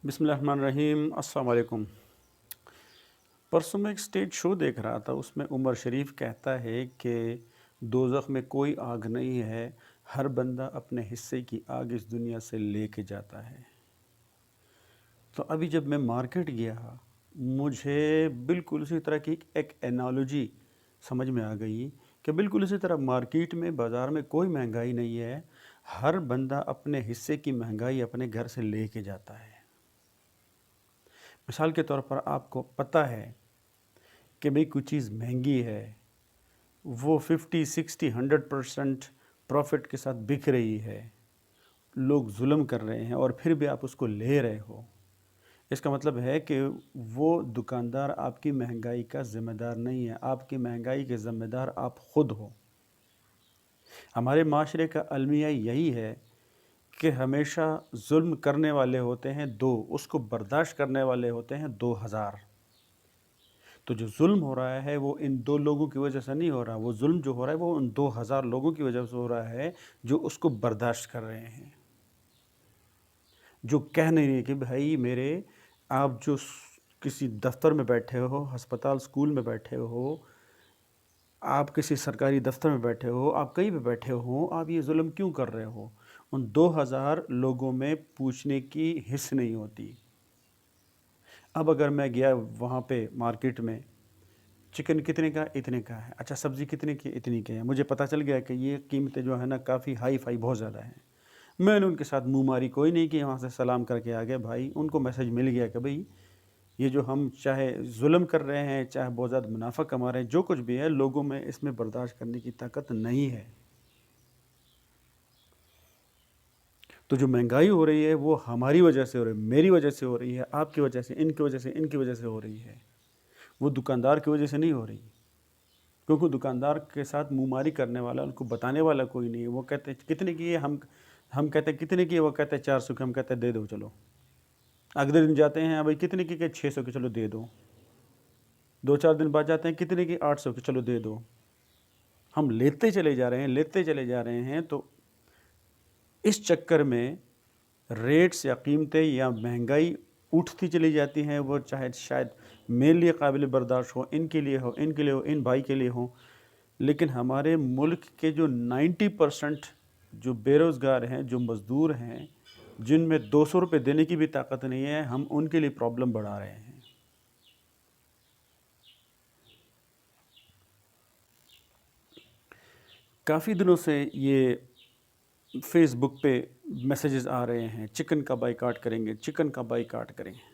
بسم اللہ الرحمن الرحیم، السلام علیکم۔ پرسوں میں ایک اسٹیج شو دیکھ رہا تھا، اس میں عمر شریف کہتا ہے کہ دوزخ میں کوئی آگ نہیں ہے، ہر بندہ اپنے حصے کی آگ اس دنیا سے لے کے جاتا ہے۔ تو ابھی جب میں مارکیٹ گیا مجھے بالکل اسی طرح کی ایک انالوجی سمجھ میں آ گئی کہ بالکل اسی طرح مارکیٹ میں بازار میں کوئی مہنگائی نہیں ہے، ہر بندہ اپنے حصے کی مہنگائی اپنے گھر سے لے کے جاتا ہے۔ مثال کے طور پر آپ کو پتہ ہے کہ بھئی کوئی چیز مہنگی ہے، وہ 50 60 100% پروفٹ کے ساتھ بک رہی ہے، لوگ ظلم کر رہے ہیں اور پھر بھی آپ اس کو لے رہے ہو۔ اس کا مطلب ہے کہ وہ دکاندار آپ کی مہنگائی کا ذمہ دار نہیں ہے، آپ کی مہنگائی کے ذمہ دار آپ خود ہو۔ ہمارے معاشرے کا المیہ یہی ہے کہ ہمیشہ ظلم کرنے والے ہوتے ہیں دو، اس کو برداشت کرنے والے ہوتے ہیں 2000۔ تو جو ظلم ہو رہا ہے وہ ان دو لوگوں کی وجہ سے نہیں ہو رہا، وہ ظلم جو ہو رہا ہے وہ ان 2000 لوگوں کی وجہ سے ہو رہا ہے جو اس کو برداشت کر رہے ہیں، جو کہہ نہیں رہے کہ بھائی میرے، آپ جو کسی دفتر میں بیٹھے ہو، ہسپتال اسکول میں بیٹھے ہو، آپ کسی سرکاری دفتر میں بیٹھے ہو، آپ کہیں بھی بیٹھے ہو، آپ یہ ظلم کیوں کر رہے ہو؟ ان 2000 لوگوں میں پوچھنے کی حس نہیں ہوتی۔ اب اگر میں گیا وہاں پہ مارکیٹ میں، چکن کتنے کا؟ اتنے کا ہے۔ اچھا سبزی کتنے کی؟ اتنی کی ہے۔ مجھے پتہ چل گیا کہ یہ قیمتیں جو ہے نا کافی ہائی فائی بہت زیادہ ہیں۔ میں نے ان کے ساتھ منہ ماری کوئی نہیں کی، وہاں سے سلام کر کے آ گیا۔ بھائی ان کو میسج مل گیا کہ بھئی یہ جو ہم چاہے ظلم کر رہے ہیں، چاہے بہت زیادہ منافع کما رہے ہیں، جو کچھ بھی ہے، لوگوں میں اس میں برداشت کرنے کی طاقت نہیں ہے۔ تو جو مہنگائی ہو رہی ہے وہ ہماری وجہ سے ہو رہی ہے، میری وجہ سے ہو رہی ہے، آپ کی وجہ سے، ان کی وجہ سے، ان کی وجہ سے ہو رہی ہے، وہ دکاندار کی وجہ سے نہیں ہو رہی، کیونکہ دکاندار کے ساتھ منہ ماری کرنے والا، ان کو بتانے والا کوئی نہیں ہے۔ وہ کہتے ہیں کتنے کی ہے، ہم کہتے ہیں کتنے کی ہے، وہ کہتے ہیں 400 کی، ہم کہتے ہیں دے دو چلو۔ اگلے دن جاتے ہیں، بھائی کتنے کی کہ 600 کی، چلو دے دو۔ 2 4 دن بعد جاتے ہیں، کتنے کی؟ 800 کی، چلو دے دو۔ ہم لیتے چلے جا رہے ہیں، لیتے چلے جا رہے ہیں۔ تو اس چکر میں ریٹس یا قیمتیں یا مہنگائی اٹھتی چلی جاتی ہیں، وہ چاہے شاید میرے لیے قابل برداشت ہو، ان کے لیے ہو، ان کے لیے ہو، ان بھائی کے لیے ہو، لیکن ہمارے ملک کے جو 90% جو بے روزگار ہیں، جو مزدور ہیں، جن میں 200 روپے دینے کی بھی طاقت نہیں ہے، ہم ان کے لیے پرابلم بڑھا رہے ہیں۔ کافی دنوں سے یہ فیس بک پہ میسیجز آ رہے ہیں، چکن کا بائیکاٹ کریں گے، چکن کا بائیکاٹ کریں گے،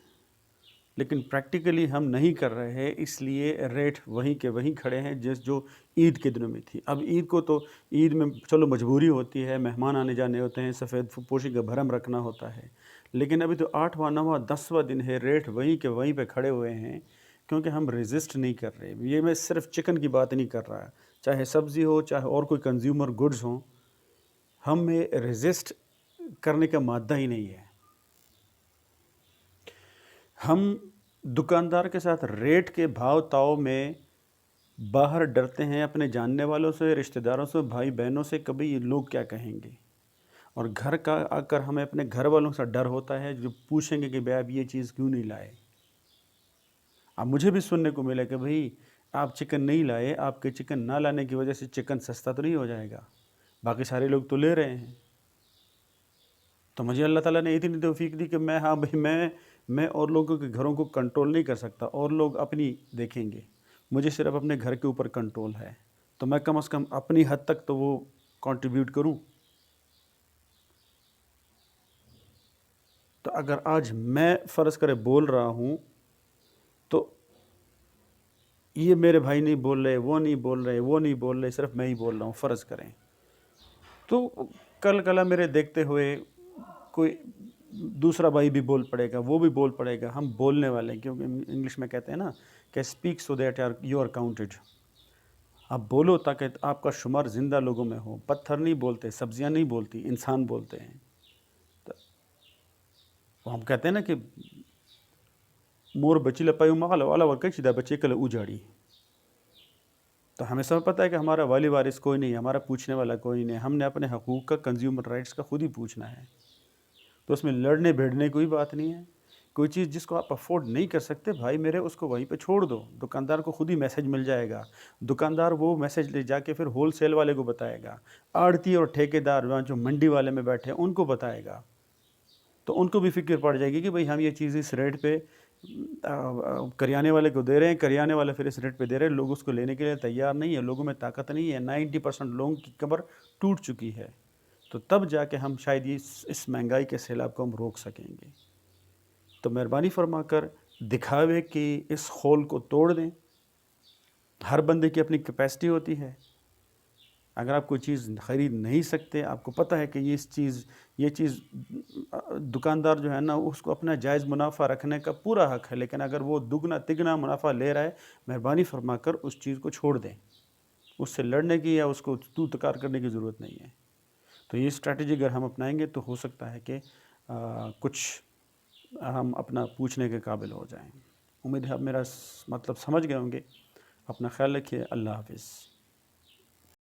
لیکن پریکٹیکلی ہم نہیں کر رہے ہیں، اس لیے ریٹ وہیں کے وہیں کھڑے ہیں جو عید کے دنوں میں تھی۔ اب عید کو تو عید میں چلو مجبوری ہوتی ہے، مہمان آنے جانے ہوتے ہیں، سفید پوشی کا بھرم رکھنا ہوتا ہے، لیکن ابھی تو 8واں 9واں 10واں دن ہے، ریٹ وہیں کے وہیں پہ کھڑے ہوئے ہیں، کیونکہ ہم ریزسٹ نہیں کر رہے۔ یہ میں صرف چکن کی بات نہیں کر رہا، چاہے سبزی ہو، چاہے اور کوئی کنزیومر گڈز ہوں، ہم میں ریزسٹ کرنے کا مادہ ہی نہیں ہے۔ ہم دکاندار کے ساتھ ریٹ کے بھاؤ تاؤ میں باہر ڈرتے ہیں، اپنے جاننے والوں سے، رشتہ داروں سے، بھائی بہنوں سے، کبھی یہ لوگ کیا کہیں گے، اور گھر کا آ کر ہمیں اپنے گھر والوں سے ڈر ہوتا ہے جو پوچھیں گے کہ بھائی آپ یہ چیز کیوں نہیں لائے۔ اب مجھے بھی سننے کو ملا کہ بھئی آپ چکن نہیں لائے، آپ کے چکن نہ لانے کی وجہ سے چکن سستا تو نہیں ہو جائے گا، باقی سارے لوگ تو لے رہے ہیں۔ تو مجھے اللہ تعالیٰ نے اتنی توفیق دی کہ ہاں بھئی میں اور لوگوں کے گھروں کو کنٹرول نہیں کر سکتا، اور لوگ اپنی دیکھیں گے، مجھے صرف اپنے گھر کے اوپر کنٹرول ہے، تو میں کم از کم اپنی حد تک تو وہ کنٹریبیوٹ کروں۔ تو اگر آج میں فرض کرے بول رہا ہوں تو یہ میرے بھائی نہیں بول رہے، وہ نہیں بول رہے، وہ نہیں بول رہے، صرف میں ہی بول رہا ہوں، فرض کریں تو کل کلا میرے دیکھتے ہوئے کوئی دوسرا بھائی بھی بول پڑے گا، وہ بھی بول پڑے گا، ہم بولنے والے ہیں، کیونکہ انگلش میں کہتے ہیں نا کہ speak so that you are counted. آپ بولو تاکہ آپ کا شمار زندہ لوگوں میں ہو۔ پتھر نہیں بولتے، سبزیاں نہیں بولتی، انسان بولتے ہیں۔ تو ہم کہتے ہیں نا کہ مور بچی لپائی مغل والا ورکے چیدہ بچے کل اجاڑی۔ تو ہمیں سب پتہ ہے کہ ہمارا والی وارث کوئی نہیں، ہمارا پوچھنے والا کوئی نہیں، ہم نے اپنے حقوق کا، کنزیومر رائٹس کا خود ہی پوچھنا ہے۔ تو اس میں لڑنے بھیڑنے کوئی بات نہیں ہے۔ کوئی چیز جس کو آپ افورڈ نہیں کر سکتے بھائی میرے، اس کو وہیں پہ چھوڑ دو، دکاندار کو خود ہی میسج مل جائے گا، دکاندار وہ میسج لے جا کے پھر ہول سیل والے کو بتائے گا، آڑتی اور ٹھیکیدار وہاں جو منڈی والے میں بیٹھے ہیں ان کو بتائے گا، تو ان کو بھی فکر پڑ جائے گی کہ بھئی ہم یہ چیز اس ریٹ پہ کریانے والے کو دے رہے ہیں، کریانے والے پھر اس ریٹ پہ دے رہے ہیں، لوگ اس کو لینے کے لیے تیار نہیں ہے، لوگوں میں طاقت نہیں ہے، 90% لوگوں کی کمر ٹوٹ چکی ہے، تو تب جا کے ہم شاید اس مہنگائی کے سیلاب کو ہم روک سکیں گے۔ تو مہربانی فرما کر دکھاوے کی اس خول کو توڑ دیں۔ ہر بندے کی اپنی کیپیسٹی ہوتی ہے، اگر آپ کوئی چیز خرید نہیں سکتے، آپ کو پتہ ہے کہ یہ چیز دکاندار جو ہے نا اس کو اپنا جائز منافع رکھنے کا پورا حق ہے، لیکن اگر وہ دگنا تگنا منافع لے رہا ہے، مہربانی فرما کر اس چیز کو چھوڑ دیں، اس سے لڑنے کی یا اس کو تو تکار کرنے کی ضرورت نہیں ہے۔ تو یہ اسٹریٹجی اگر ہم اپنائیں گے تو ہو سکتا ہے کہ کچھ ہم اپنا پوچھنے کے قابل ہو جائیں۔ امید ہے آپ میرا مطلب سمجھ گئے ہوں گے۔ اپنا خیال رکھیے، اللہ حافظ۔